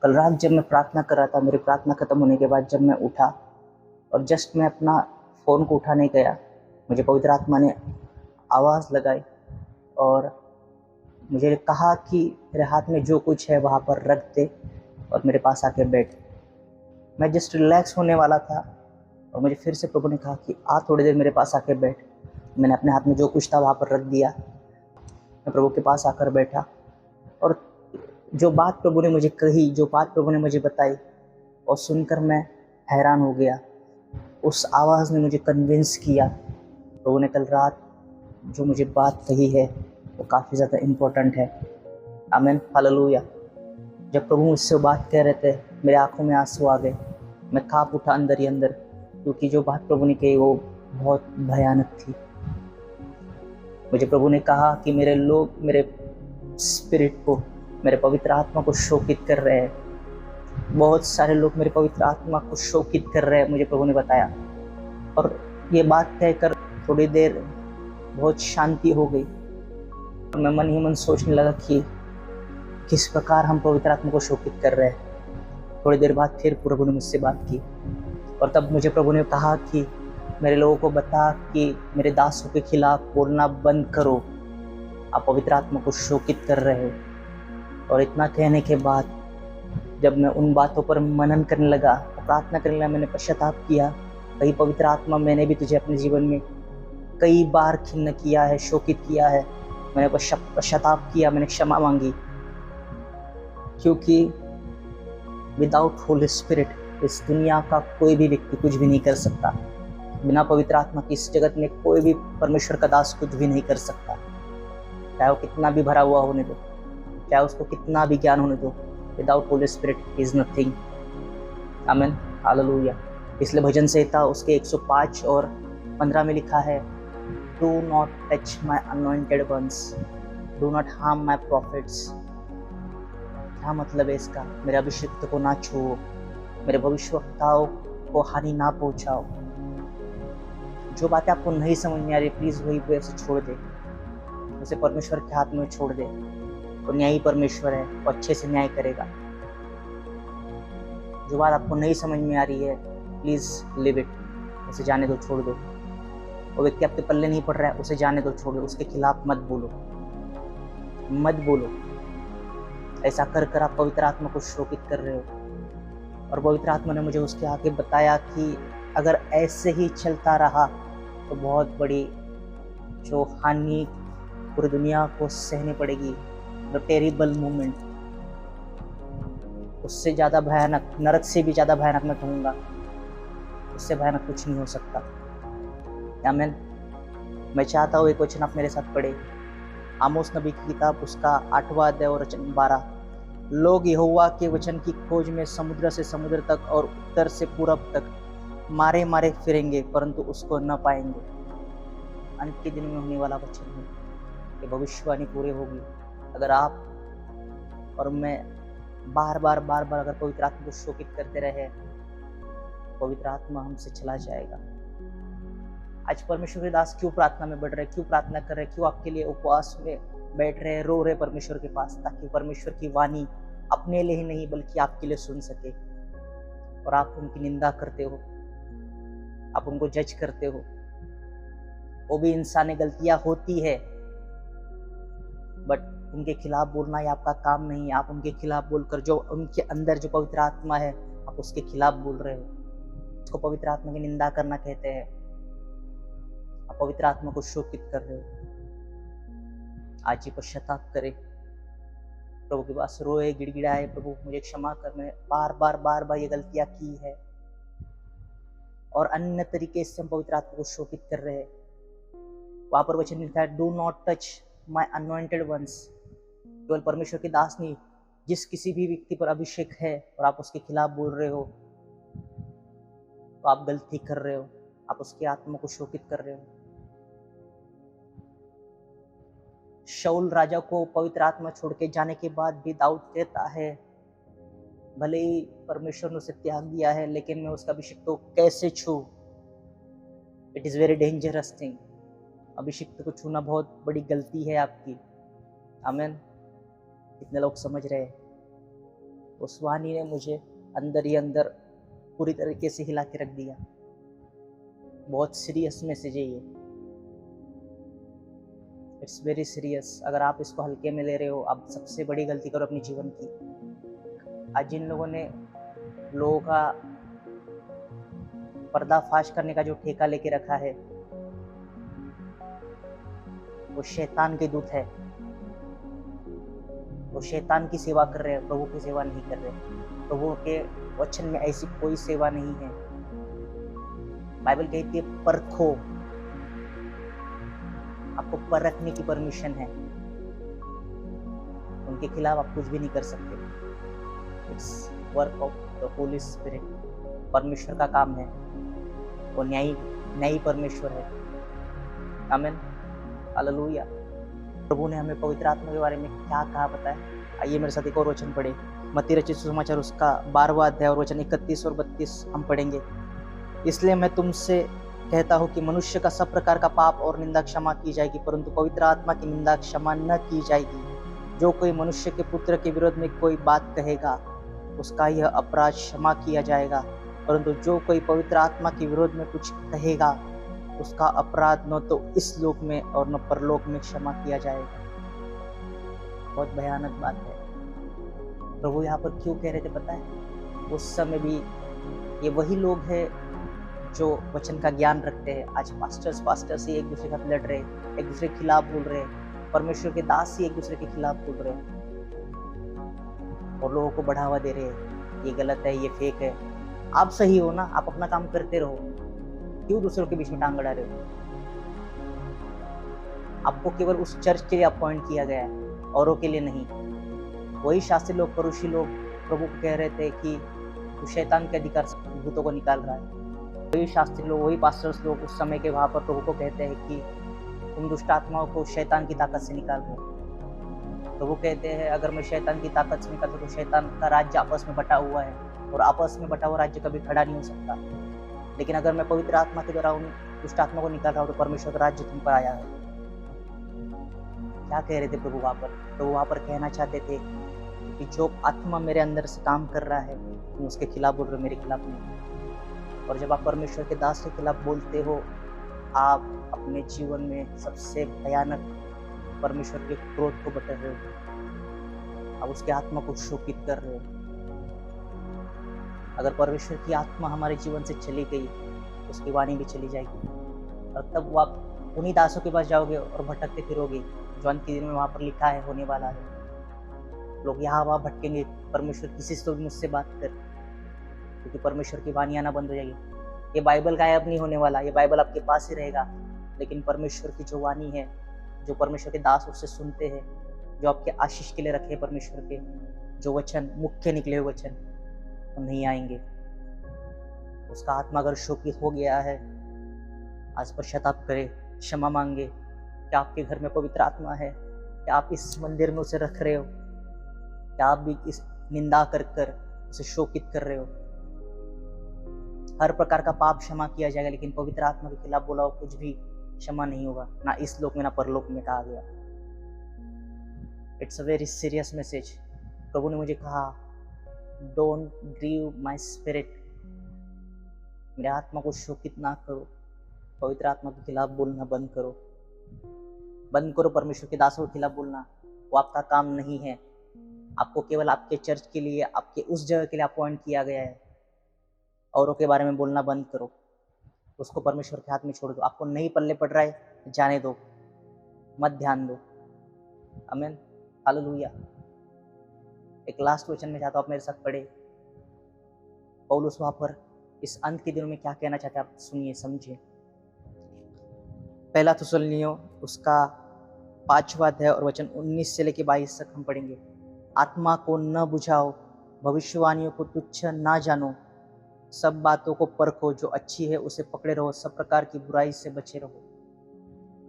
कल रात जब मैं प्रार्थना कर रहा था, मेरी प्रार्थना खत्म होने के बाद जब मैं उठा और जस्ट मैं अपना फ़ोन को उठाने गया, मुझे पवित्र आत्मा ने आवाज़ लगाई और मुझे कहा कि तेरे हाथ में जो कुछ है वहाँ पर रख दे और मेरे पास आके बैठ। मैं जस्ट रिलैक्स होने वाला था और मुझे फिर से प्रभु ने कहा कि आ थोड़ी देर मेरे पास आके बैठ। मैंने अपने हाथ में जो कुछ था वहाँ पर रख दिया। मैं प्रभु के पास आकर बैठा और जो बात प्रभु ने मुझे कही, जो बात प्रभु ने मुझे बताई और सुनकर मैं हैरान हो गया। उस आवाज़ ने मुझे कन्विंस किया। प्रभु ने कल रात जो मुझे बात कही है वो काफ़ी ज़्यादा इम्पोर्टेंट है। आमीन, हालेलुया। जब प्रभु मुझसे बात कह रहे थे, मेरे आंखों में आंसू आ गए। मैं काँप उठा अंदर ही अंदर, क्योंकि जो बात प्रभु ने कही वो बहुत भयानक थी। मुझे प्रभु ने कहा कि मेरे लोग मेरे स्पिरिट को, मेरे पवित्र आत्मा को शोकित कर रहे हैं। बहुत सारे लोग मेरे पवित्र आत्मा को शोकित कर रहे हैं, मुझे प्रभु ने बताया। और ये बात कहकर थोड़ी देर बहुत शांति हो गई और मैं मन ही मन सोचने लगा कि किस प्रकार हम पवित्र आत्मा को शोकित कर रहे हैं। थोड़ी देर बाद फिर प्रभु ने मुझसे बात की और तब मुझे प्रभु ने कहा कि मेरे लोगों को बता कि मेरे दासों के खिलाफ बोलना बंद करो, आप पवित्र आत्मा को शोकित कर रहे हो। और इतना कहने के बाद जब मैं उन बातों पर मनन करने लगा, प्रार्थना करने लगा, मैंने पश्चाताप किया। कहीं पवित्र आत्मा, मैंने भी तुझे अपने जीवन में कई बार खिन्न किया है, शोकित किया है। मैंने पश्चाताप किया, मैंने क्षमा मांगी, क्योंकि विदाउट होली स्पिरिट इस दुनिया का कोई भी व्यक्ति कुछ भी नहीं कर सकता। बिना पवित्र आत्मा की इस जगत में कोई भी परमेश्वर का दास कुछ भी नहीं कर सकता। चाहे वो कितना भी भरा हुआ होने दो, चाहे उसको कितना भी ज्ञान होने दो, without Holi spirit is nothing. आमीन, हालेलुया। इसलिए भजन संहिता उसके 105 और 15 में लिखा है, do not touch my anointed once, do not harm my profits. क्या मतलब है इसका? मेरे अभिषिक्त को ना छुओ, मेरे भविष्यवक्ताओं को हानि ना पहुंचाओ। जो बातें आपको नहीं समझ में आ रही, प्लीज वही पे से छोड़ दे, उसे परमेश्वर के हाथ में छोड़ दे। तो न्यायी परमेश्वर है, वो अच्छे से न्याय करेगा। जो बात आपको नहीं समझ में आ रही है, प्लीज लिव इट, उसे जाने दो, छोड़ दो। वो व्यक्ति आपके पल्ले नहीं पड़ रहा है, उसे जाने दो, छोड़ दो। उसके खिलाफ मत बोलो, मत बोलो। ऐसा कर कर आप पवित्र आत्मा को शोकित कर रहे हो। और पवित्र आत्मा ने मुझे उसके आगे बताया कि अगर ऐसे ही चलता रहा तो बहुत बड़ी जो हानि पूरी दुनिया को सहनी पड़ेगी। द टेरिबल मोमेंट, उससे ज़्यादा भयानक, नरक से भी ज़्यादा भयानक मैं कहूँगा, उससे भयानक कुछ नहीं हो सकता। आमीन। मैं चाहता हूँ एक वचन आप मेरे साथ पढ़े, आमोस नबी की किताब उसका 8वां अध्याय और वचन 12। लोग यहोवा के वचन की खोज में समुद्र से समुद्र तक और उत्तर से पूरब तक मारे मारे फिरेंगे, परंतु उसको न पाएंगे। अंत के दिन में होने वाला वचन है, ये भविष्यवाणी पूरी होगी अगर आप और मैं बार बार अगर पवित्र आत्मा को शोकित करते रहे, पवित्र आत्मा हमसे चला जाएगा। आज परमेश्वर के दास क्यों प्रार्थना में बढ़ रहे, क्यों प्रार्थना कर रहे, क्यों आपके लिए उपवास में बैठ रहे, रो रहे परमेश्वर के पास, ताकि परमेश्वर की वाणी अपने लिए ही नहीं बल्कि आपके लिए सुन सके। और आप उनकी निंदा करते हो, आप उनको जज करते हो। वो भी इंसानी गलतियां होती है, बट उनके खिलाफ बोलना ये आपका काम नहीं है। आप उनके खिलाफ बोलकर जो उनके अंदर जो पवित्र आत्मा है, आप उसके खिलाफ बोल रहे हो। उसको पवित्र आत्मा की निंदा करना कहते हैं। आप पवित्र आत्मा को शोकित कर रहे हो। आज ही पश्चाताप करे, प्रभु के पास रोए, गिड़गिड़ाए, प्रभु मुझे क्षमा कर, मैं बार बार ये गलतियां की है। और अन्य तरीके से हम पवित्र आत्मा को शोकित कर रहे हैं। वहां पर वचन लिखा है, do not touch my anointed once. केवल परमेश्वर के दास नहीं, जिस किसी भी व्यक्ति पर अभिषेक है और आप उसके खिलाफ बोल रहे हो, तो आप गलती कर रहे हो, आप उसकी आत्मा को शोकित कर रहे हो। शाऊल राजा को पवित्र आत्मा छोड़ के जाने के बाद भी दाऊद कहता है, भले ही परमेश्वर ने उसे त्याग दिया है, लेकिन मैं उसका अभिषेक तो कैसे छू। It is very dangerous thing. अभिषिक्त को छूना बहुत बड़ी गलती है आपकी। आमीन। कितने लोग समझ रहे हैं? उस वाणी ने मुझे अंदर ही अंदर पूरी तरीके से हिला के रख दिया। बहुत सीरियस मैसेज है ये, इट्स वेरी सीरियस। अगर आप इसको हल्के में ले रहे हो, आप सबसे बड़ी गलती करो अपने जीवन की। आज जिन लोगों ने लोगों का पर्दाफाश करने का जो ठेका लेके रखा है, वो शैतान के दूत है। वो शैतान की सेवा कर रहे हैं, प्रभु की सेवा नहीं कर रहे। प्रभु के वचन में ऐसी कोई सेवा नहीं है। बाइबल कहती है परखो, आपको परखने की परमिशन है। उनके खिलाफ आप कुछ भी नहीं कर सकते। It's work of the Holi spirit. परमेश्वर का काम है, वो न्यायी परमेश्वर है। आमीन, हालेलुया। प्रभु ने हमें पवित्र आत्मा के बारे में क्या कहा पता है? आइए मेरे साथ एक और वचन पढ़े। मत्ती रचित सुसमाचार उसका 12वां अध्याय और वचन 31 और 32 हम पढ़ेंगे। इसलिए मैं तुमसे कहता हूँ कि मनुष्य का सब प्रकार का पाप और निंदा क्षमा की जाएगी, परंतु पवित्र आत्मा की निंदा क्षमा न की जाएगी। जो कोई मनुष्य के पुत्र के विरोध में कोई बात कहेगा, उसका यह अपराध क्षमा किया जाएगा, परंतु जो कोई पवित्र आत्मा के विरोध में कुछ कहेगा, उसका अपराध न तो इस लोक में और न परलोक में क्षमा किया जाएगा। बहुत भयानक बात है। प्रभु यहाँ पर क्यों कह रहे थे पता है? उस समय भी ये वही लोग हैं जो वचन का ज्ञान रखते हैं। आज पास्टर्स ही एक दूसरे के साथ लड़ रहे, एक दूसरे के खिलाफ बोल रहे, परमेश्वर के दास ही एक दूसरे के खिलाफ बोल रहे और लोगों को बढ़ावा दे रहे हैं, ये गलत है, ये फेक है। आप सही हो ना, आप अपना काम करते रहो, क्यों दूसरों के बीच में टांग अड़ा रहे हो? आपको केवल उस चर्च के लिए अपॉइंट किया गया है, औरों के लिए नहीं। वही शास्त्री लोग, फरीसी लोग प्रभु को कह रहे थे कि तू शैतान के अधिकार से भूतों को निकाल रहा है। वही शास्त्री लोग, वही पास्टर्स लोग उस समय के वहां पर प्रभु को कहते हैं कि तुम दुष्ट आत्माओं को शैतान की ताकत से निकाल रहे हो। प्रभु कहते हैं अगर मैं शैतान की ताकत से निकालूं तो शैतान का राज्य आपस में बटा हुआ है, और आपस में बटा हुआ राज्य कभी खड़ा नहीं हो सकता। लेकिन अगर मैं पवित्र आत्मा के द्वारा उन दुष्ट आत्मा को निकाल रहा हूँ तो परमेश्वर का राज्य तुम पर आया है। क्या कह रहे थे प्रभु वहां पर? प्रभु वहां पर कहना चाहते थे कि जो आत्मा मेरे अंदर से काम कर रहा है, तुम उसके खिलाफ बोल रहे हो, मेरे खिलाफ नहीं। और जब आप परमेश्वर के दास के खिलाफ बोलते हो, आप अपने जीवन में सबसे भयानक परमेश्वर के क्रोध को बटोर रहे हो। आप उसके आत्मा को शोकित कर रहे हो। अगर परमेश्वर की आत्मा हमारे जीवन से चली गई, उसकी वाणी भी चली जाएगी, और तब वो आप उन्हीं दासों के पास जाओगे और भटकते फिरोगे जो अंत के दिन में वहां पर लिखा है होने वाला है। लोग यहाँ वहां भटकेंगे, परमेश्वर किसी से तो भी मुझसे बात कर, क्योंकि परमेश्वर की वाणी आना बंद हो जाएगी। ये बाइबल गायब नहीं होने वाला, ये बाइबल आपके पास ही रहेगा, लेकिन परमेश्वर की जो वाणी है, जो परमेश्वर के दास उससे सुनते हैं, जो आपके आशीष के लिए रखे परमेश्वर के जो वचन, मुख्य निकले हुए वचन, वो नहीं आएंगे। उसका आत्मा अगर शोकित हो गया है, आज पश्चाताप करे, क्षमा मांगे। क्या आपके घर में पवित्र आत्मा है? क्या आप इस मंदिर में उसे रख रहे हो? क्या आप भी इस निंदा कर कर उसे शोकित कर रहे हो? हर प्रकार का पाप क्षमा किया जाएगा, लेकिन पवित्र आत्मा के खिलाफ बोला हो कुछ भी क्षमा नहीं होगा, ना इस लोक में ना परलोक में, कहा गया। It's a very serious message. प्रभु ने मुझे कहा, डोंट ग्रीव माई स्पिरिट, मेरे आत्मा को शोकित ना करो। पवित्र आत्मा के खिलाफ बोलना बंद करो, बंद करो। परमेश्वर के दासों के खिलाफ बोलना वो आपका काम नहीं है। आपको केवल आपके चर्च के लिए, आपके उस जगह के लिए अपॉइंट किया गया है। औरों के बारे में बोलना बंद करो, उसको परमेश्वर के हाथ में छोड़ दो। आपको नहीं पल्ले पड़ रहा है, जाने दो, मत ध्यान दो। आमीन, हालेलुया। एक लास्ट वचन में चाहता हूं आप मेरे साथ पढ़े। पौलुस वहां पर इस अंत के दिनों में क्या कहना चाहते हैं, आप सुनिए, समझिए। पहला थिस्सलुनीकियों उसका 5वां अध्याय और वचन 19 से लेकर 22 तक हम पढ़ेंगे। आत्मा को न बुझाओ, भविष्यवाणियों को तुच्छ ना जानो, सब बातों को परखो, जो अच्छी है उसे पकड़े रहो, सब प्रकार की बुराई से बचे रहो।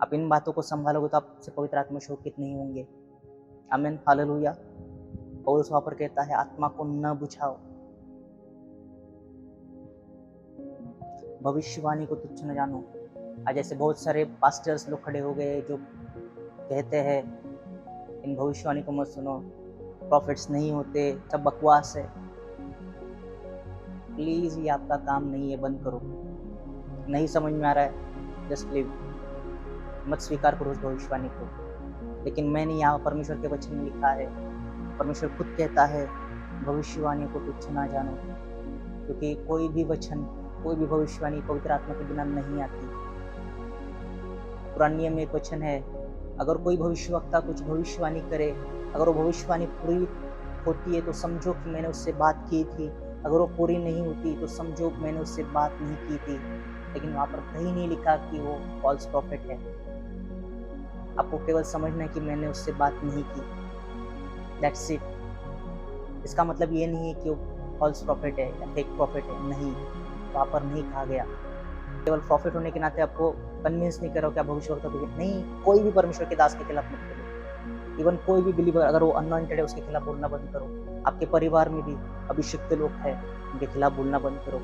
आप इन बातों को संभालोगे तो आपसे पवित्र आत्मा शोकित नहीं होंगे। आमीन, हालेलुया। पौलुस वहां पर कहता है आत्मा को न बुझाओ, भविष्यवाणी को तुच्छ न जानो। आज ऐसे बहुत सारे पास्टर्स लोग खड़े हो गए जो कहते हैं इन भविष्यवाणी को मत सुनो, प्रॉफिट्स नहीं होते, सब बकवास है। प्लीज़ ये आपका काम नहीं है, बंद करो। नहीं समझ में आ रहा है, जस्ट लीव, मत स्वीकार करो उस भविष्यवाणी को। लेकिन मैंने यहाँ परमेश्वर के वचन में लिखा है, परमेश्वर खुद कहता है भविष्यवाणी को तुच्छ ना जानो, क्योंकि कोई भी वचन, कोई भी भविष्यवाणी पवित्र आत्मा के बिना नहीं आती। पुराने नियम में एक वचन है, अगर कोई भविष्यवक्ता कुछ भविष्यवाणी करे, अगर वो भविष्यवाणी पूरी होती है तो समझो कि मैंने उससे बात की थी, अगर वो पूरी नहीं होती तो समझो कि मैंने उससे बात नहीं की थी। लेकिन वहाँ पर कहीं नहीं लिखा कि वो फॉल्स प्रॉफिट है। आपको केवल समझना है कि मैंने उससे बात नहीं की, दैट्स इट। इसका मतलब ये नहीं है कि वो फॉल्स प्रॉफिट है या फेक प्रॉफिट है, नहीं, वहाँ पर नहीं कहा गया। केवल प्रॉफिट होने के नाते आपको कन्विंस नहीं करो कि आप भविष्यवक्ता हो, नहीं। कोई भी परमेश्वर के दास के खिलाफ मत बोलो। इवन कोई भी बिलीवर अगर वो अनॉइंटेड है उसके खिलाफ बोलना बंद करो। आपके परिवार में भी अभिषिक्त लोग हैं, उनके खिलाफ बोलना बंद करो।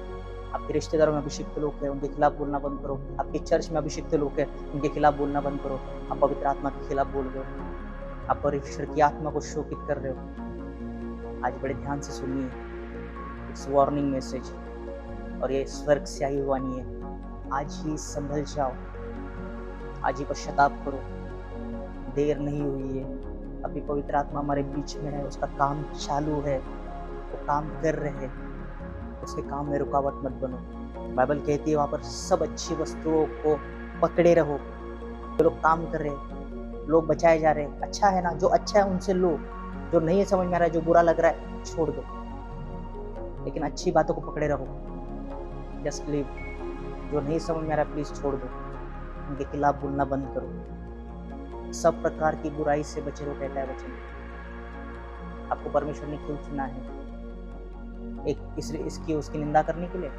आपके रिश्तेदारों में अभिषिक्त लोग हैं, उनके खिलाफ बोलना बंद करो। आपके चर्च में अभिषिक्त लोग हैं, उनके खिलाफ बोलना बंद करो। आप पवित्र आत्मा के खिलाफ बोल रहे हो, आप परमेश्वर की आत्मा को शोकित कर रहे हो। आज बड़े ध्यान से सुनिए, इट्स वार्निंग मैसेज, और ये स्वर्ग से आई हुआ नहीं है। आज ही संभल जाओ, आज ही पश्चाताप करो, देर नहीं हुई है। अभी पवित्र आत्मा हमारे बीच में है, उसका काम चालू है, वो काम कर रहे हैं, उसके काम में रुकावट मत बनो। बाइबल कहती है वहाँ पर सब अच्छी वस्तुओं को पकड़े रहो। जो लोग काम कर रहे हैं, लोग बचाए जा रहे हैं, अच्छा है ना, जो अच्छा है उनसे लो, जो नहीं समझ में आ रहा है, जो बुरा लग रहा है छोड़ दो, लेकिन अच्छी बातों को पकड़े रहो, जस्ट लीव। जो नहीं समझ में आ रहा है प्लीज छोड़ दो, उनके खिलाफ बोलना बंद करो। सब प्रकार की बुराई से बचे रहो, कहता है वचन। आपको परमेश्वर ने क्यों चुना है? एक इसकी उसकी निंदा करने के लिए?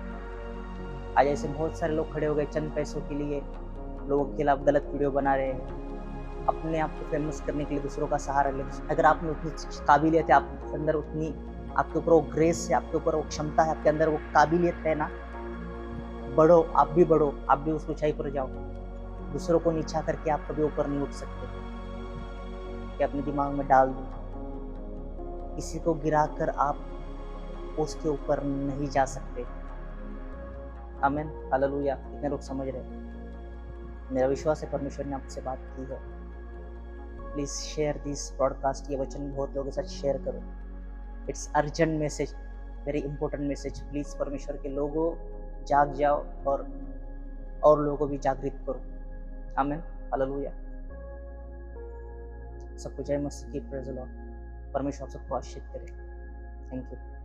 आज ऐसे बहुत सारे लोग खड़े हो गए चंद पैसों के लिए, लोगों के खिलाफ गलत वीडियो बना रहे हैं, अपने आप को फेमस करने के लिए दूसरों का सहारा ले। अगर आप में उतनी काबिलियत है, आपके अंदर उतनी, आपके ऊपर वो ग्रेस है, आपके ऊपर वो क्षमता है, आपके अंदर वो काबिलियत है ना, बढ़ो, आप भी उस ऊंचाई पर जाओ। दूसरों को नीचा करके आप कभी ऊपर नहीं उठ सकते। कि अपने दिमाग में डाल दो, किसी को गिराकर आप उसके ऊपर नहीं जा सकते। आमीन, हालेलुया। कितने लोग समझ रहे हैं? मेरा विश्वास है परमेश्वर ने आपसे बात की है। प्लीज शेयर दिस ब्रॉडकास्ट, ये वचन बहुत लोगों के साथ शेयर करो। It's urgent message, very important message. Please परमेश्वर के लोगों जाग जाओ और लोगों को भी जागृत करो। आमीन, हालेलुया। सबको जय मसीह की, प्रेज़ द लॉर्ड। परमेश्वर सबको आशीष करे। Thank you.